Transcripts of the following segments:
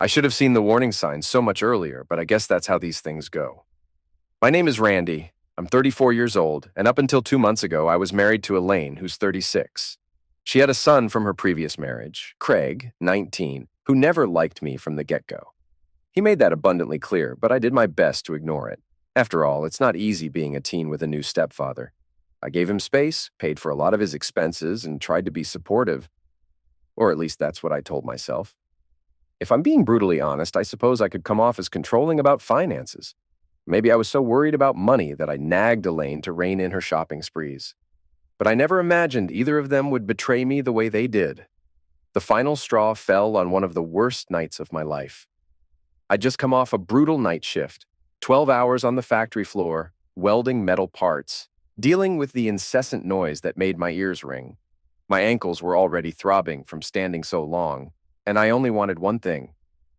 I should have seen the warning signs so much earlier, but I guess that's how these things go. My name is Randy. I'm 34 years old, and up until 2 months ago, I was married to Elaine, who's 36. She had a son from her previous marriage, Craig, 19, who never liked me from the get-go. He made that abundantly clear, but I did my best to ignore it. After all, it's not easy being a teen with a new stepfather. I gave him space, paid for a lot of his expenses, and tried to be supportive. Or at least that's what I told myself. If I'm being brutally honest, I suppose I could come off as controlling about finances. Maybe I was so worried about money that I nagged Elaine to rein in her shopping sprees. But I never imagined either of them would betray me the way they did. The final straw fell on one of the worst nights of my life. I'd just come off a brutal night shift, 12 hours on the factory floor, welding metal parts, dealing with the incessant noise that made my ears ring. My ankles were already throbbing from standing so long, and I only wanted one thing,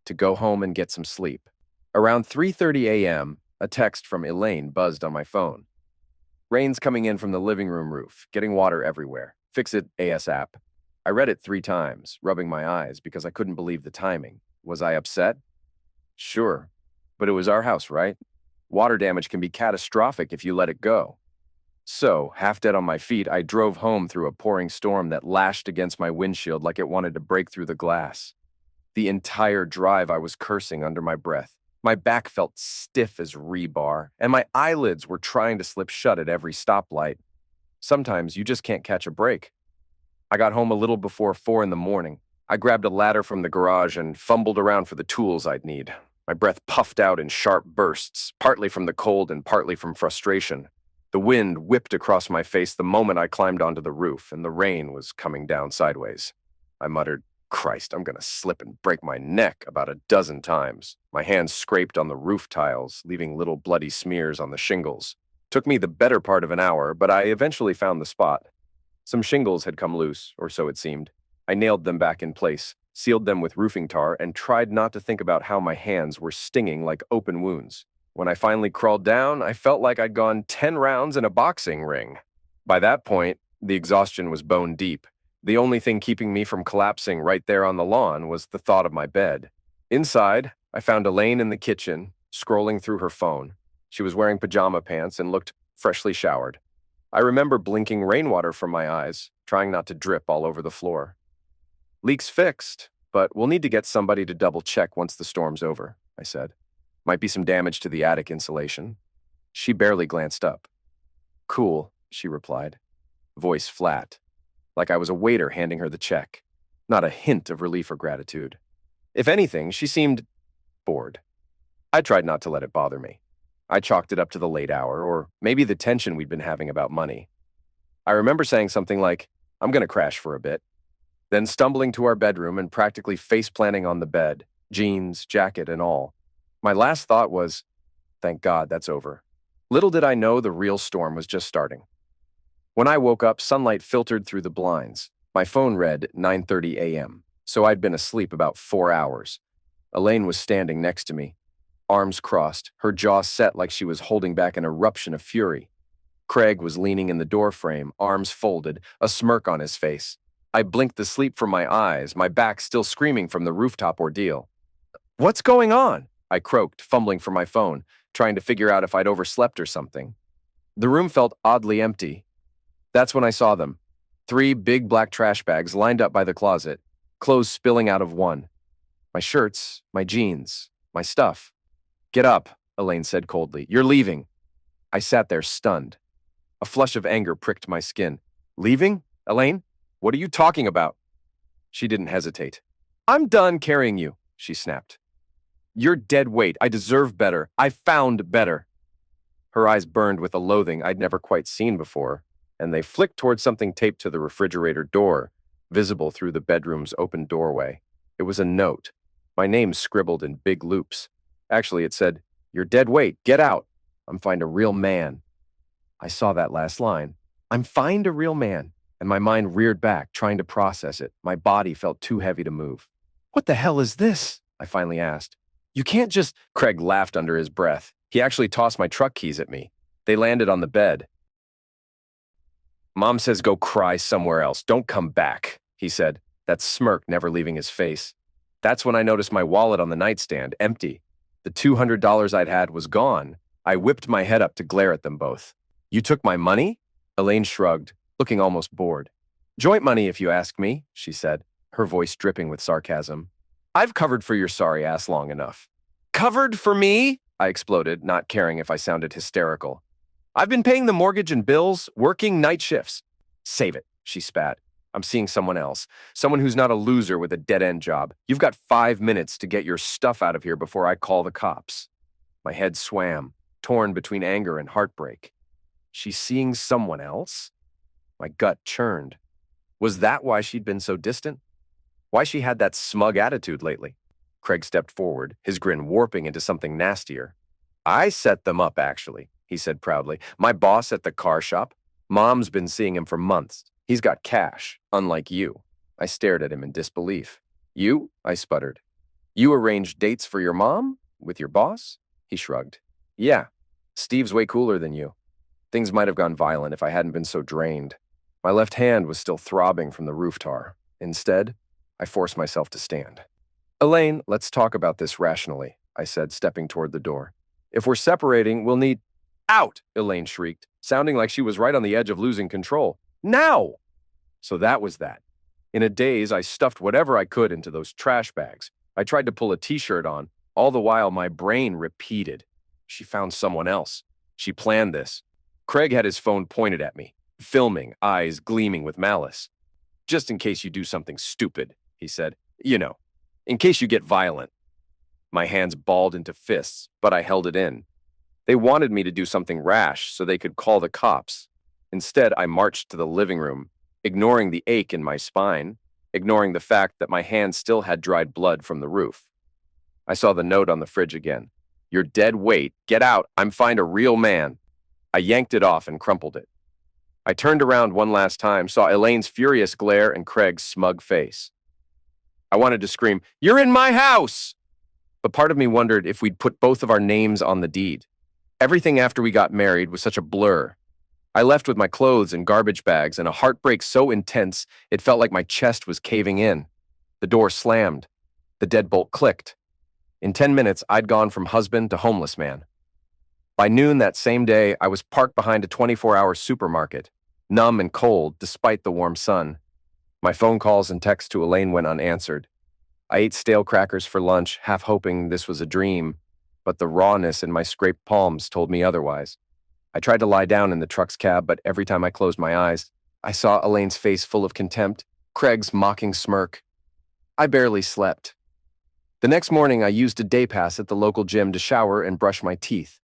to go home and get some sleep. Around 3:30 a.m., a text from Elaine buzzed on my phone. Rain's coming in from the living room roof, getting water everywhere. Fix it ASAP. I read it 3 times, rubbing my eyes because I couldn't believe the timing. Was I upset? Sure, but it was our house, right? Water damage can be catastrophic if you let it go. So, half dead on my feet, I drove home through a pouring storm that lashed against my windshield like it wanted to break through the glass. The entire drive I was cursing under my breath. My back felt stiff as rebar, and my eyelids were trying to slip shut at every stoplight. Sometimes you just can't catch a break. I got home a little before 4 in the morning. I grabbed a ladder from the garage and fumbled around for the tools I'd need. My breath puffed out in sharp bursts, partly from the cold and partly from frustration. The wind whipped across my face the moment I climbed onto the roof, and the rain was coming down sideways. I muttered, "Christ, I'm gonna slip and break my neck," about a dozen times. My hands scraped on the roof tiles, leaving little bloody smears on the shingles. Took me the better part of an hour, but I eventually found the spot. Some shingles had come loose, or so it seemed. I nailed them back in place, sealed them with roofing tar, and tried not to think about how my hands were stinging like open wounds. When I finally crawled down, I felt like I'd gone 10 rounds in a boxing ring. By that point, the exhaustion was bone deep. The only thing keeping me from collapsing right there on the lawn was the thought of my bed. Inside, I found Elaine in the kitchen, scrolling through her phone. She was wearing pajama pants and looked freshly showered. I remember blinking rainwater from my eyes, trying not to drip all over the floor. "Leak's fixed, but we'll need to get somebody to double check once the storm's over," I said. "Might be some damage to the attic insulation." She barely glanced up. "Cool," she replied, voice flat, like I was a waiter handing her the check. Not a hint of relief or gratitude. If anything, she seemed bored. I tried not to let it bother me. I chalked it up to the late hour, or maybe the tension we'd been having about money. I remember saying something like, "I'm gonna crash for a bit," then stumbling to our bedroom and practically face-planting on the bed, jeans, jacket, and all. My last thought was, thank God that's over. Little did I know the real storm was just starting. When I woke up, sunlight filtered through the blinds. My phone read 9:30 a.m., so I'd been asleep about 4 hours. Elaine was standing next to me, arms crossed, her jaw set like she was holding back an eruption of fury. Craig was leaning in the doorframe, arms folded, a smirk on his face. I blinked the sleep from my eyes, my back still screaming from the rooftop ordeal. "What's going on?" I croaked, fumbling for my phone, trying to figure out if I'd overslept or something. The room felt oddly empty. That's when I saw them. 3 big black trash bags lined up by the closet, clothes spilling out of one. My shirts, my jeans, my stuff. "Get up," Elaine said coldly. "You're leaving." I sat there stunned. A flush of anger pricked my skin. "Leaving? Elaine? What are you talking about?" She didn't hesitate. "I'm done carrying you," she snapped. "You're dead weight. I deserve better. I found better." Her eyes burned with a loathing I'd never quite seen before, and they flicked toward something taped to the refrigerator door, visible through the bedroom's open doorway. It was a note, my name scribbled in big loops. Actually, it said, "You're dead weight. Get out. I'm find a real man." I saw that last line. I'm find a real man, and my mind reared back, trying to process it. My body felt too heavy to move. "What the hell is this?" I finally asked. "You can't just—" Craig laughed under his breath. He actually tossed my truck keys at me. They landed on the bed. "Mom says go cry somewhere else. Don't come back," he said, that smirk never leaving his face. That's when I noticed my wallet on the nightstand, empty. The $200 I'd had was gone. I whipped my head up to glare at them both. You took my money? Elaine shrugged, looking almost bored. Joint money, if you ask me, she said, her voice dripping with sarcasm. I've covered for your sorry ass long enough. Covered for me? I exploded, not caring if I sounded hysterical. I've been paying the mortgage and bills, working night shifts. Save it, she spat. I'm seeing someone else, someone who's not a loser with a dead-end job. You've got 5 minutes to get your stuff out of here before I call the cops. My head swam, torn between anger and heartbreak. She's seeing someone else? My gut churned. Was that why she'd been so distant? Why she had that smug attitude lately? Craig stepped forward, his grin warping into something nastier. I set them up, actually, he said proudly. My boss at the car shop. Mom's been seeing him for months. He's got cash, unlike you. I stared at him in disbelief. You? I sputtered. You arranged dates for your mom? With your boss? He shrugged. Yeah. Steve's way cooler than you. Things might have gone violent if I hadn't been so drained. My left hand was still throbbing from the roof tar. Instead, I forced myself to stand. Elaine, let's talk about this rationally, I said, stepping toward the door. If we're separating, we'll need— Out! Elaine shrieked, sounding like she was right on the edge of losing control. Now! So that was that. In a daze, I stuffed whatever I could into those trash bags. I tried to pull a t-shirt on, all the while my brain repeated. She found someone else. She planned this. Craig had his phone pointed at me, filming, eyes gleaming with malice. Just in case you do something stupid, he said. You know, in case you get violent. My hands balled into fists, but I held it in. They wanted me to do something rash so they could call the cops. Instead, I marched to the living room, ignoring the ache in my spine, ignoring the fact that my hand still had dried blood from the roof. I saw the note on the fridge again. You're dead weight. Get out. I'm find a real man. I yanked it off and crumpled it. I turned around one last time, saw Elaine's furious glare and Craig's smug face. I wanted to scream, "You're in my house!" But part of me wondered if we'd put both of our names on the deed. Everything after we got married was such a blur. I left with my clothes in garbage bags and a heartbreak so intense it felt like my chest was caving in. The door slammed. The deadbolt clicked. In 10 minutes, I'd gone from husband to homeless man. By noon that same day, I was parked behind a 24-hour supermarket, numb and cold despite the warm sun. My phone calls and texts to Elaine went unanswered. I ate stale crackers for lunch, half hoping this was a dream, but the rawness in my scraped palms told me otherwise. I tried to lie down in the truck's cab, but every time I closed my eyes, I saw Elaine's face full of contempt, Craig's mocking smirk. I barely slept. The next morning, I used a day pass at the local gym to shower and brush my teeth.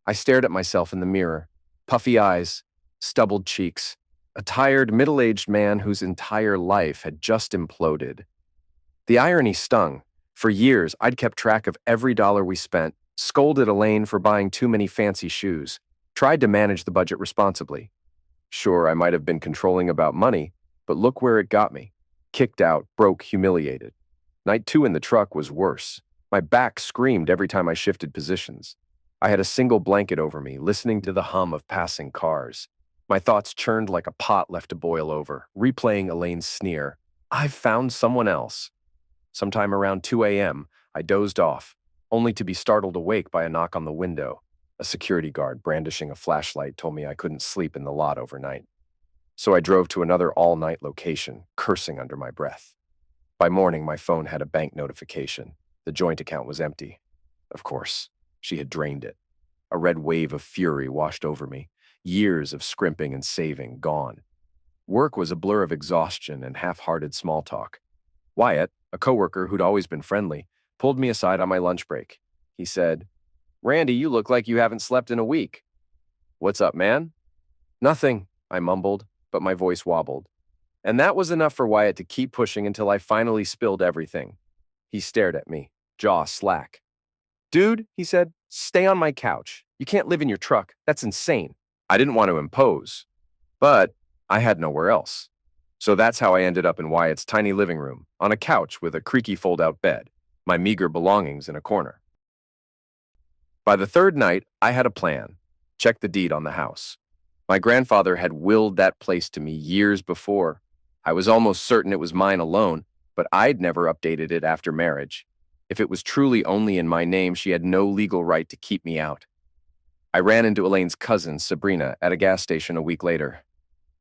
I stared at myself in the mirror, puffy eyes, stubbled cheeks, a tired, middle-aged man whose entire life had just imploded. The irony stung. For years, I'd kept track of every dollar we spent, scolded Elaine for buying too many fancy shoes, tried to manage the budget responsibly. Sure, I might have been controlling about money, but look where it got me. Kicked out, broke, humiliated. Night 2 in the truck was worse. My back screamed every time I shifted positions. I had a single blanket over me, listening to the hum of passing cars. My thoughts churned like a pot left to boil over, replaying Elaine's sneer. I've found someone else. Sometime around 2 a.m., I dozed off, only to be startled awake by a knock on the window. A security guard brandishing a flashlight told me I couldn't sleep in the lot overnight. So I drove to another all-night location, cursing under my breath. By morning, my phone had a bank notification. The joint account was empty. Of course, she had drained it. A red wave of fury washed over me. Years of scrimping and saving gone. Work was a blur of exhaustion and half-hearted small talk. Wyatt, a coworker who'd always been friendly, pulled me aside on my lunch break. He said, "Randy, you look like you haven't slept in a week." "What's up, man?" "Nothing," I mumbled, but my voice wobbled. And that was enough for Wyatt to keep pushing until I finally spilled everything. He stared at me, jaw slack. "Dude," he said, "stay on my couch. You can't live in your truck. That's insane." I didn't want to impose, but I had nowhere else. So that's how I ended up in Wyatt's tiny living room, on a couch with a creaky fold-out bed, my meager belongings in a corner. By the third night, I had a plan. Check the deed on the house. My grandfather had willed that place to me years before. I was almost certain it was mine alone, but I'd never updated it after marriage. If it was truly only in my name, she had no legal right to keep me out. I ran into Elaine's cousin, Sabrina, at a gas station a week later.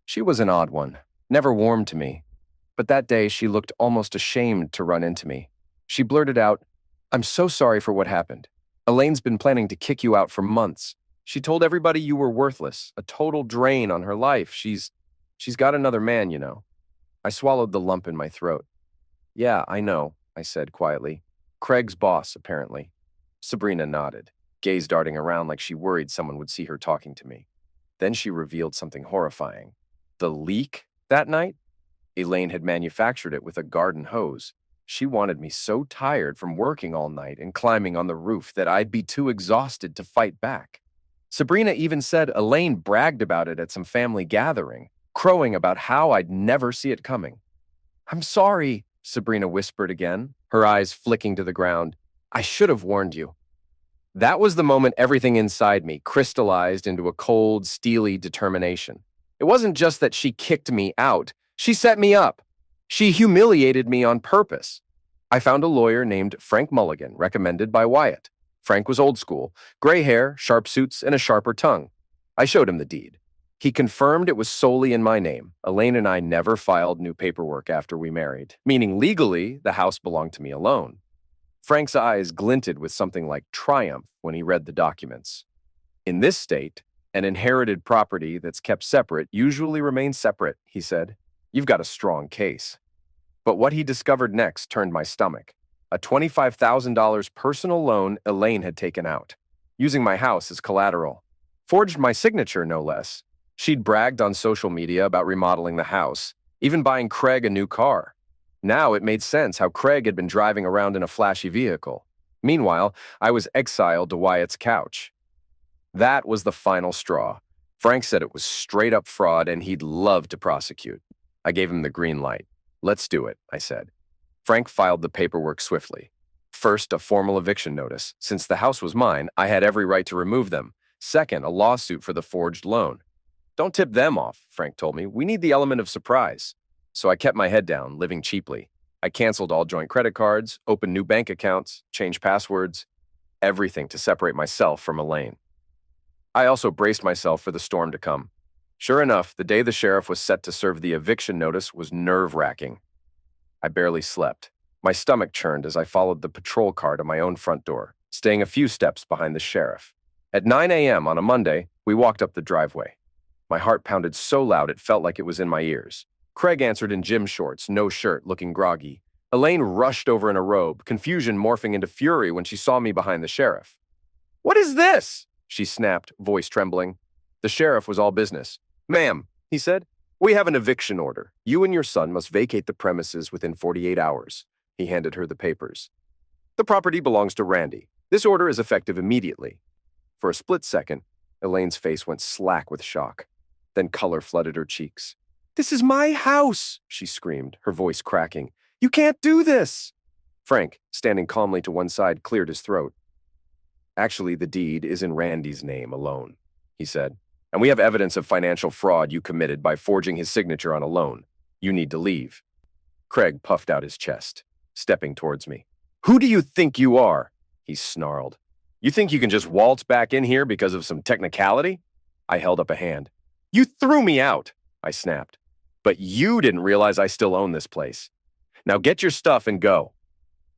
She was an odd one, never warmed to me, but that day she looked almost ashamed to run into me. She blurted out, "I'm so sorry for what happened. Elaine's been planning to kick you out for months. She told everybody you were worthless, a total drain on her life. She's got another man, you know." I swallowed the lump in my throat. "Yeah, I know," I said quietly. "Craig's boss, apparently." Sabrina nodded, gaze darting around like she worried someone would see her talking to me. Then she revealed something horrifying. The leak that night? Elaine had manufactured it with a garden hose. She wanted me so tired from working all night and climbing on the roof that I'd be too exhausted to fight back. Sabrina even said Elaine bragged about it at some family gathering, crowing about how I'd never see it coming. "I'm sorry," Sabrina whispered again, her eyes flicking to the ground. "I should have warned you." That was the moment everything inside me crystallized into a cold, steely determination. It wasn't just that she kicked me out, she set me up. She humiliated me on purpose. I found a lawyer named Frank Mulligan, recommended by Wyatt. Frank was old school, gray hair, sharp suits, and a sharper tongue. I showed him the deed. He confirmed it was solely in my name. Elaine and I never filed new paperwork after we married, meaning legally, the house belonged to me alone. Frank's eyes glinted with something like triumph when he read the documents. "In this state, an inherited property that's kept separate usually remains separate," he said. "You've got a strong case." But what he discovered next turned my stomach. A $25,000 personal loan Elaine had taken out, using my house as collateral. Forged my signature, no less. She'd bragged on social media about remodeling the house, even buying Craig a new car. Now it made sense how Craig had been driving around in a flashy vehicle. Meanwhile, I was exiled to Wyatt's couch. That was the final straw. Frank said it was straight up fraud and he'd love to prosecute. I gave him the green light. "Let's do it," I said. Frank filed the paperwork swiftly. First, a formal eviction notice. Since the house was mine, I had every right to remove them. Second, a lawsuit for the forged loan. "Don't tip them off," Frank told me. "We need the element of surprise." So I kept my head down, living cheaply. I canceled all joint credit cards, opened new bank accounts, changed passwords, everything to separate myself from Elaine. I also braced myself for the storm to come. Sure enough, the day the sheriff was set to serve the eviction notice was nerve-wracking. I barely slept. My stomach churned as I followed the patrol car to my own front door, staying a few steps behind the sheriff. At 9 a.m. on a Monday, we walked up the driveway. My heart pounded so loud it felt like it was in my ears. Craig answered in gym shorts, no shirt, looking groggy. Elaine rushed over in a robe, confusion morphing into fury when she saw me behind the sheriff. "What is this?" she snapped, voice trembling. The sheriff was all business. "Ma'am," he said, "we have an eviction order. You and your son must vacate the premises within 48 hours. He handed her the papers. "The property belongs to Randy. This order is effective immediately." For a split second, Elaine's face went slack with shock. Then color flooded her cheeks. "This is my house," she screamed, her voice cracking. "You can't do this." Frank, standing calmly to one side, cleared his throat. "Actually, the deed is in Randy's name alone," he said. "And we have evidence of financial fraud you committed by forging his signature on a loan. You need to leave." Craig puffed out his chest, stepping towards me. "Who do you think you are?" he snarled. "You think you can just waltz back in here because of some technicality?" I held up a hand. "You threw me out," I snapped. "But you didn't realize I still own this place. Now get your stuff and go."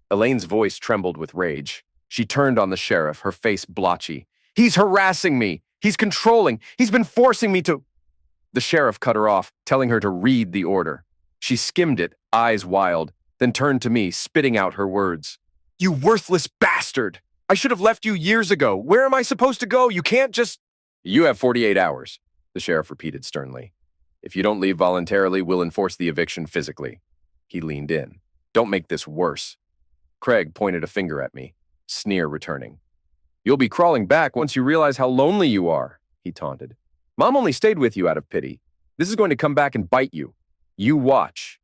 Elaine's voice trembled with rage. She turned on the sheriff, her face blotchy. "He's harassing me. He's controlling. He's been forcing me to—" The sheriff cut her off, telling her to read the order. She skimmed it, eyes wild, then turned to me, spitting out her words. "You worthless bastard! I should have left you years ago. Where am I supposed to go? You can't just—" "You have 48 hours, the sheriff repeated sternly. "If you don't leave voluntarily, we'll enforce the eviction physically." He leaned in. "Don't make this worse." Craig pointed a finger at me, sneer returning. "You'll be crawling back once you realize how lonely you are," he taunted. "Mom only stayed with you out of pity. This is going to come back and bite you. You watch."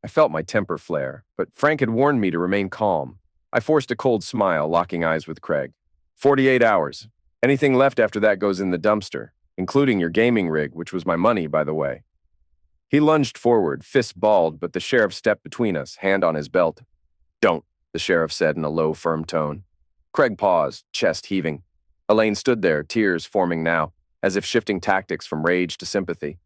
I felt my temper flare, but Frank had warned me to remain calm. I forced a cold smile, locking eyes with Craig. 48 hours. Anything left after that goes in the dumpster, including your gaming rig, which was my money, by the way." He lunged forward, fist balled, but the sheriff stepped between us, hand on his belt. Don't, the sheriff said in a low, firm tone. Craig paused, chest heaving. Elaine stood there, tears forming now, as if shifting tactics from rage to sympathy.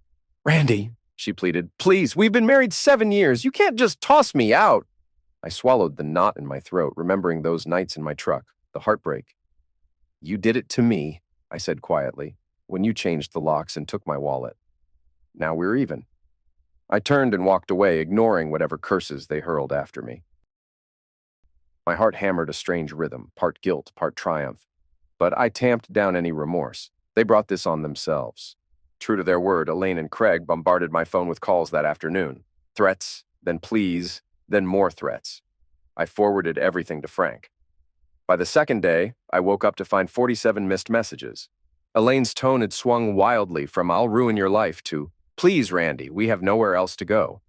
Randy, she pleaded, please, we've been married 7 years. You can't just toss me out. I swallowed the knot in my throat, remembering those nights in my truck, the heartbreak. You did it to me, I said quietly, when you changed the locks and took my wallet. Now we're even. I turned and walked away, ignoring whatever curses they hurled after me. My heart hammered a strange rhythm, part guilt, part triumph. But I tamped down any remorse. They brought this on themselves. True to their word, Elaine and Craig bombarded my phone with calls that afternoon. Threats, then pleas, then more threats. I forwarded everything to Frank. By the second day, I woke up to find 47 missed messages. Elaine's tone had swung wildly from "I'll ruin your life" to "Please, Randy, we have nowhere else to go."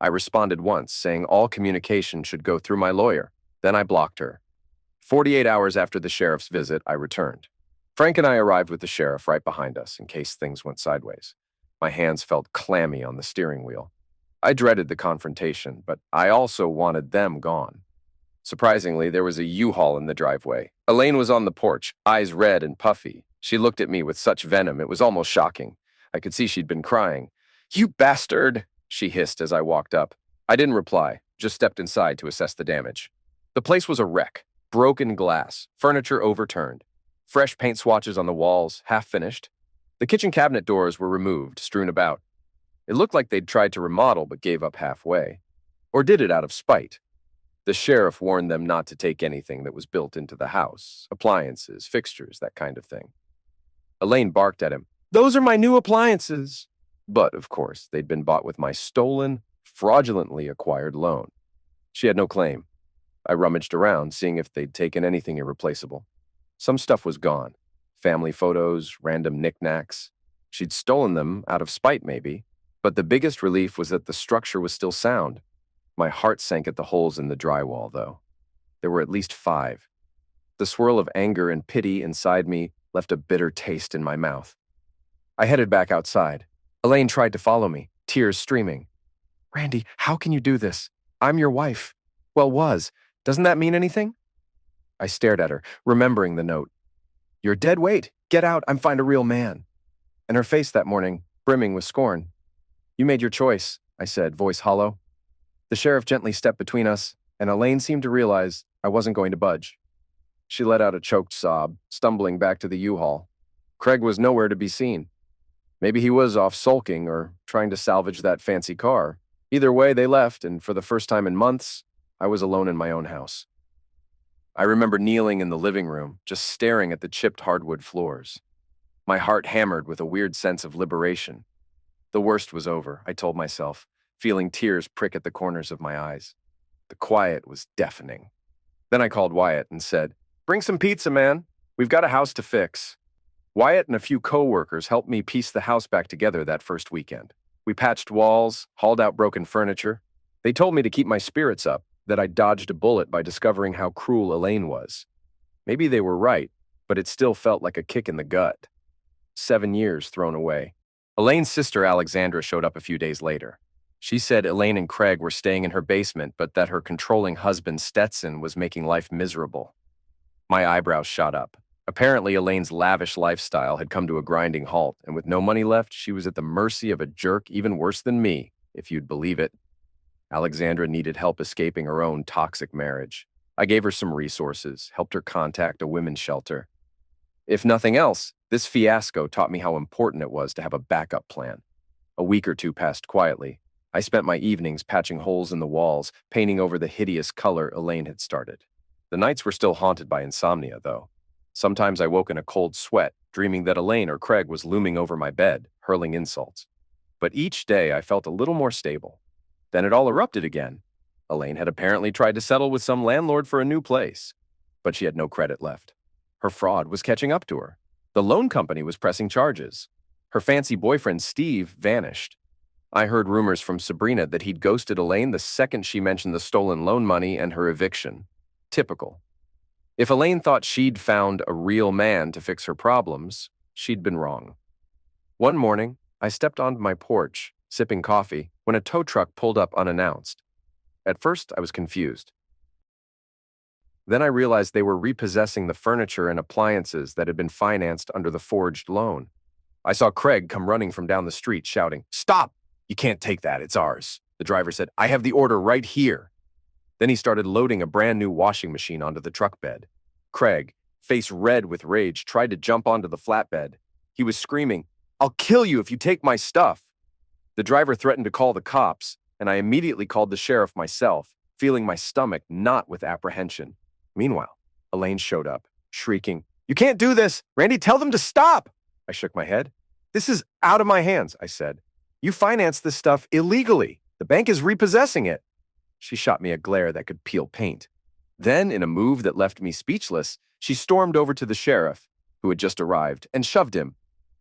I responded once, saying all communication should go through my lawyer. Then I blocked her. 48 hours after the sheriff's visit, I returned. Frank and I arrived with the sheriff right behind us in case things went sideways. My hands felt clammy on the steering wheel. I dreaded the confrontation, but I also wanted them gone. Surprisingly, there was a U-Haul in the driveway. Elaine was on the porch, eyes red and puffy. She looked at me with such venom, it was almost shocking. I could see she'd been crying. You bastard, she hissed as I walked up. I didn't reply, just stepped inside to assess the damage. The place was a wreck. Broken glass, furniture overturned, fresh paint swatches on the walls, half finished. The kitchen cabinet doors were removed, strewn about. It looked like they'd tried to remodel but gave up halfway. Or did it out of spite. The sheriff warned them not to take anything that was built into the house, appliances, fixtures, that kind of thing. Elaine barked at him. Those are my new appliances. But, of course, they'd been bought with my stolen, fraudulently acquired loan. She had no claim. I rummaged around, seeing if they'd taken anything irreplaceable. Some stuff was gone. Family photos, random knickknacks. She'd stolen them, out of spite maybe. But the biggest relief was that the structure was still sound. My heart sank at the holes in the drywall, though. There were at least 5. The swirl of anger and pity inside me left a bitter taste in my mouth. I headed back outside. Elaine tried to follow me, tears streaming. Randy, how can you do this? I'm your wife. Well, was. Doesn't that mean anything? I stared at her, remembering the note. You're dead weight. Get out. I'm find a real man. And her face that morning, brimming with scorn. You made your choice, I said, voice hollow. The sheriff gently stepped between us, and Elaine seemed to realize I wasn't going to budge. She let out a choked sob, stumbling back to the U-Haul. Craig was nowhere to be seen. Maybe he was off sulking or trying to salvage that fancy car. Either way, they left, and for the first time in months, I was alone in my own house. I remember kneeling in the living room, just staring at the chipped hardwood floors. My heart hammered with a weird sense of liberation. The worst was over, I told myself, feeling tears prick at the corners of my eyes. The quiet was deafening. Then I called Wyatt and said, Bring some pizza, man. We've got a house to fix. Wyatt and a few co-workers helped me piece the house back together that first weekend. We patched walls, hauled out broken furniture. They told me to keep my spirits up, that I dodged a bullet by discovering how cruel Elaine was. Maybe they were right, but it still felt like a kick in the gut. 7 years thrown away. Elaine's sister Alexandra showed up a few days later. She said Elaine and Craig were staying in her basement, but that her controlling husband Stetson was making life miserable. My eyebrows shot up. Apparently, Elaine's lavish lifestyle had come to a grinding halt, and with no money left, she was at the mercy of a jerk even worse than me, if you'd believe it. Alexandra needed help escaping her own toxic marriage. I gave her some resources, helped her contact a women's shelter. If nothing else, this fiasco taught me how important it was to have a backup plan. A week or two passed quietly. I spent my evenings patching holes in the walls, painting over the hideous color Elaine had started. The nights were still haunted by insomnia, though. Sometimes I woke in a cold sweat, dreaming that Elaine or Craig was looming over my bed, hurling insults. But each day I felt a little more stable. Then it all erupted again. Elaine had apparently tried to settle with some landlord for a new place, but she had no credit left. Her fraud was catching up to her. The loan company was pressing charges. Her fancy boyfriend, Steve, vanished. I heard rumors from Sabrina that he'd ghosted Elaine the second she mentioned the stolen loan money and her eviction. Typical. If Elaine thought she'd found a real man to fix her problems, she'd been wrong. One morning, I stepped onto my porch, sipping coffee, when a tow truck pulled up unannounced. At first, I was confused. Then I realized they were repossessing the furniture and appliances that had been financed under the forged loan. I saw Craig come running from down the street, shouting, "Stop! You can't take that, it's ours." The driver said, "I have the order right here." Then he started loading a brand new washing machine onto the truck bed. Craig, face red with rage, tried to jump onto the flatbed. He was screaming, "I'll kill you if you take my stuff." The driver threatened to call the cops, and I immediately called the sheriff myself, feeling my stomach knot with apprehension. Meanwhile, Elaine showed up, shrieking, "You can't do this! Randy, tell them to stop!" I shook my head. "This is out of my hands," I said. "You financed this stuff illegally. The bank is repossessing it." She shot me a glare that could peel paint. Then, in a move that left me speechless, she stormed over to the sheriff, who had just arrived, and shoved him.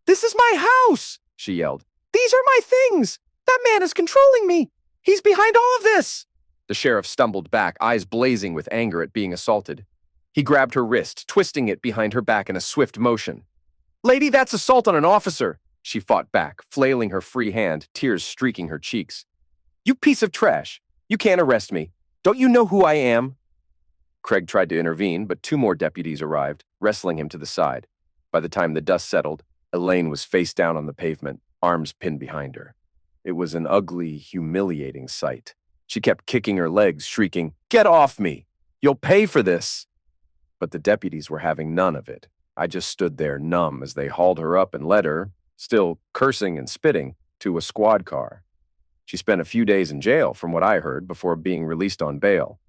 "This is my house!" she yelled. "These are my things! That man is controlling me! He's behind all of this!" The sheriff stumbled back, eyes blazing with anger at being assaulted. He grabbed her wrist, twisting it behind her back in a swift motion. "Lady, that's assault on an officer!" She fought back, flailing her free hand, tears streaking her cheeks. "You piece of trash! You can't arrest me! Don't you know who I am?" Craig tried to intervene, but two more deputies arrived, wrestling him to the side. By the time the dust settled, Elaine was face down on the pavement, arms pinned behind her. It was an ugly, humiliating sight. She kept kicking her legs, shrieking, "Get off me! You'll pay for this!" But the deputies were having none of it. I just stood there numb as they hauled her up and led her, still cursing and spitting, to a squad car. She spent a few days in jail, from what I heard, before being released on bail.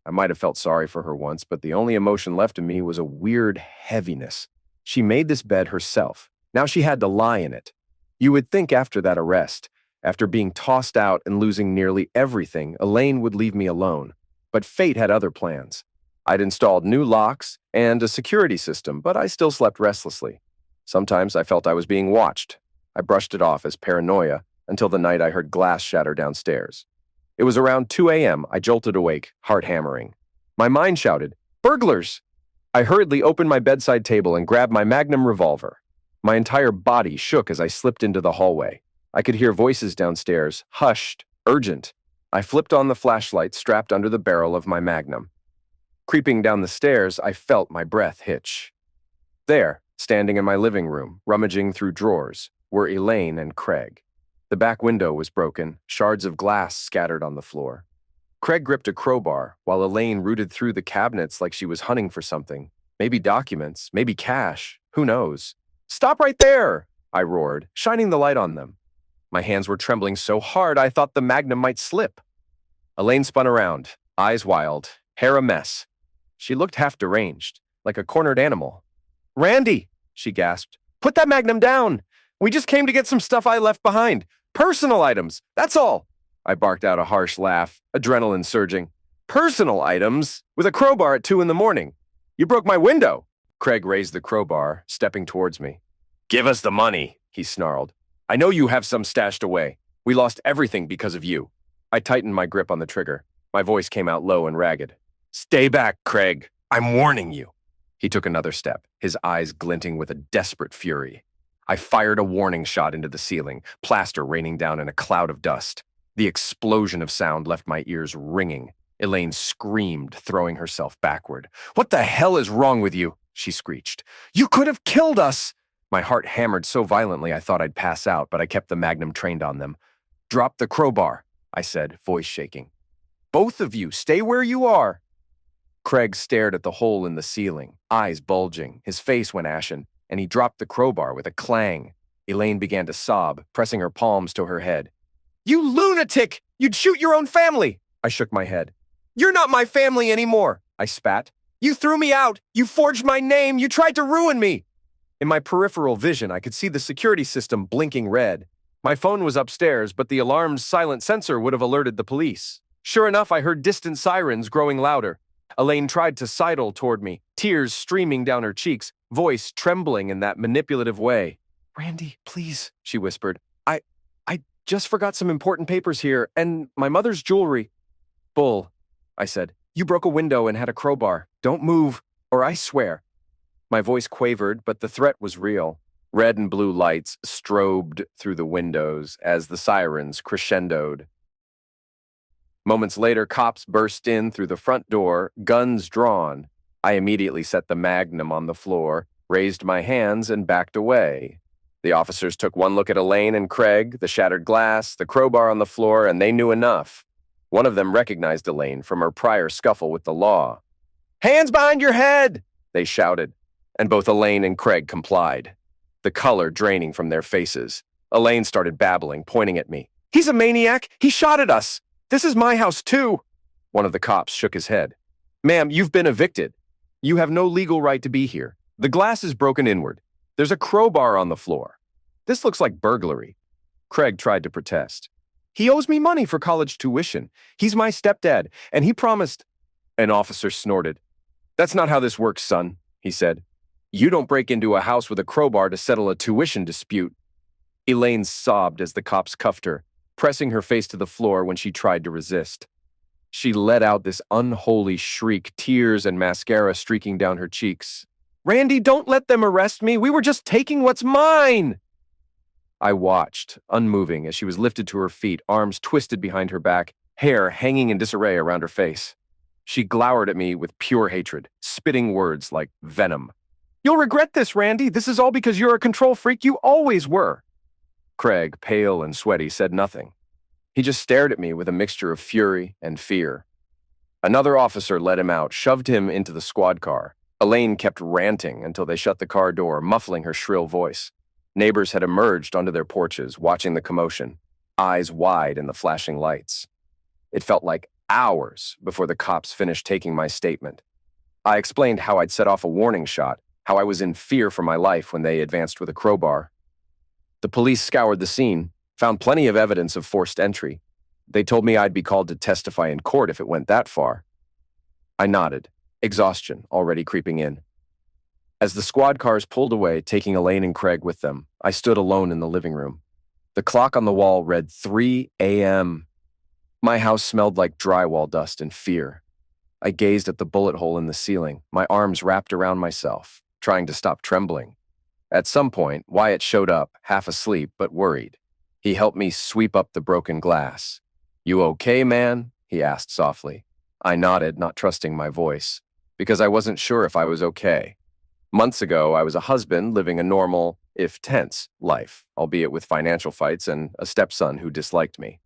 I might have felt sorry for her once, but the only emotion left in me was a weird heaviness. She made this bed herself. Now she had to lie in it. You would think after that arrest, after being tossed out and losing nearly everything, Elaine would leave me alone. But fate had other plans. I'd installed new locks and a security system, but I still slept restlessly. Sometimes I felt I was being watched. I brushed it off as paranoia until the night I heard glass shatter downstairs. It was around 2 a.m. I jolted awake, heart hammering. My mind shouted, "Burglars!" I hurriedly opened my bedside table and grabbed my Magnum revolver. My entire body shook as I slipped into the hallway. I could hear voices downstairs, hushed, urgent. I flipped on the flashlight strapped under the barrel of my Magnum. Creeping down the stairs, I felt my breath hitch. There, standing in my living room, rummaging through drawers, were Elaine and Craig. The back window was broken, shards of glass scattered on the floor. Craig gripped a crowbar, while Elaine rooted through the cabinets like she was hunting for something. Maybe documents, maybe cash, who knows? "Stop right there!" I roared, shining the light on them. My hands were trembling so hard I thought the Magnum might slip. Elaine spun around, eyes wild, hair a mess. She looked half deranged, like a cornered animal. "Randy," she gasped, "put that Magnum down! We just came to get some stuff I left behind. Personal items, that's all!" I barked out a harsh laugh, adrenaline surging. "Personal items? With a crowbar at 2 in the morning? You broke my window!" Craig raised the crowbar, stepping towards me. "Give us the money," he snarled. "I know you have some stashed away. We lost everything because of you." I tightened my grip on the trigger. My voice came out low and ragged. "Stay back, Craig. I'm warning you." He took another step, his eyes glinting with a desperate fury. I fired a warning shot into the ceiling, plaster raining down in a cloud of dust. The explosion of sound left my ears ringing. Elaine screamed, throwing herself backward. "What the hell is wrong with you?" she screeched. "You could have killed us!" My heart hammered so violently I thought I'd pass out, but I kept the Magnum trained on them. "Drop the crowbar," I said, voice shaking. "Both of you, stay where you are." Craig stared at the hole in the ceiling, eyes bulging. His face went ashen, and he dropped the crowbar with a clang. Elaine began to sob, pressing her palms to her head. "You lunatic! You'd shoot your own family!" I shook my head. "You're not my family anymore," I spat. "You threw me out! You forged my name! You tried to ruin me!" In my peripheral vision, I could see the security system blinking red. My phone was upstairs, but the alarm's silent sensor would have alerted the police. Sure enough, I heard distant sirens growing louder. Elaine tried to sidle toward me, tears streaming down her cheeks, voice trembling in that manipulative way. "Randy, please," she whispered. I just forgot some important papers here, and my mother's jewelry." "Bull," I said. "You broke a window and had a crowbar. Don't move, or I swear." My voice quavered, but the threat was real. Red and blue lights strobed through the windows as the sirens crescendoed. Moments later, cops burst in through the front door, guns drawn. I immediately set the magnum on the floor, raised my hands, and backed away. The officers took one look at Elaine and Craig, the shattered glass, the crowbar on the floor, and they knew enough. One of them recognized Elaine from her prior scuffle with the law. "Hands behind your head!" they shouted, and both Elaine and Craig complied, the color draining from their faces. Elaine started babbling, pointing at me. "He's a maniac! He shot at us! This is my house, too!" One of the cops shook his head. "Ma'am, you've been evicted. You have no legal right to be here. The glass is broken inward. There's a crowbar on the floor. This looks like burglary." Craig tried to protest. "He owes me money for college tuition. He's my stepdad, and he promised—" An officer snorted. "That's not how this works, son," he said. "You don't break into a house with a crowbar to settle a tuition dispute." Elaine sobbed as the cops cuffed her, pressing her face to the floor when she tried to resist. She let out this unholy shriek, tears and mascara streaking down her cheeks. "Randy, don't let them arrest me. We were just taking what's mine." I watched, unmoving, as she was lifted to her feet, arms twisted behind her back, hair hanging in disarray around her face. She glowered at me with pure hatred, spitting words like venom. "You'll regret this, Randy. This is all because you're a control freak. You always were." Craig, pale and sweaty, said nothing. He just stared at me with a mixture of fury and fear. Another officer let him out, shoved him into the squad car. Elaine kept ranting until they shut the car door, muffling her shrill voice. Neighbors had emerged onto their porches, watching the commotion, eyes wide in the flashing lights. It felt like hours before the cops finished taking my statement. I explained how I'd set off a warning shot, how I was in fear for my life when they advanced with a crowbar. The police scoured the scene, found plenty of evidence of forced entry. They told me I'd be called to testify in court if it went that far. I nodded, exhaustion already creeping in. As the squad cars pulled away, taking Elaine and Craig with them, I stood alone in the living room. The clock on the wall read 3 a.m. My house smelled like drywall dust and fear. I gazed at the bullet hole in the ceiling, my arms wrapped around myself, trying to stop trembling. At some point, Wyatt showed up, half asleep but worried. He helped me sweep up the broken glass. "You okay, man?" he asked softly. I nodded, not trusting my voice, because I wasn't sure if I was okay. Months ago, I was a husband living a normal, if tense, life, albeit with financial fights and a stepson who disliked me.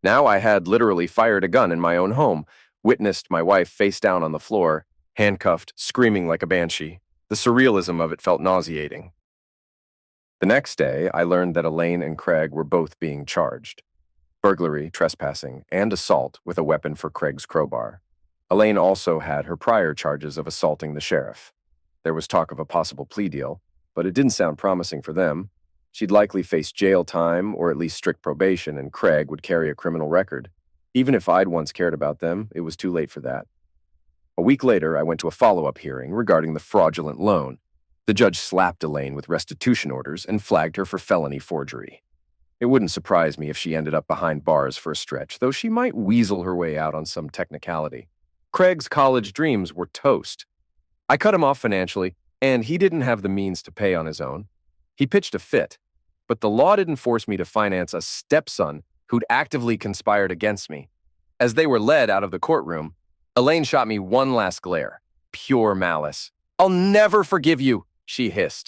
Now I had literally fired a gun in my own home, witnessed my wife face down on the floor, handcuffed, screaming like a banshee. The surrealism of it felt nauseating. The next day, I learned that Elaine and Craig were both being charged. Burglary, trespassing, and assault with a weapon for Craig's crowbar. Elaine also had her prior charges of assaulting the sheriff. There was talk of a possible plea deal, but it didn't sound promising for them. She'd likely face jail time or at least strict probation, and Craig would carry a criminal record. Even if I'd once cared about them, it was too late for that. A week later, I went to a follow-up hearing regarding the fraudulent loan. The judge slapped Elaine with restitution orders and flagged her for felony forgery. It wouldn't surprise me if she ended up behind bars for a stretch, though she might weasel her way out on some technicality. Craig's college dreams were toast. I cut him off financially, and he didn't have the means to pay on his own. He pitched a fit, but the law didn't force me to finance a stepson who'd actively conspired against me. As they were led out of the courtroom, Elaine shot me one last glare, pure malice. "I'll never forgive you," she hissed.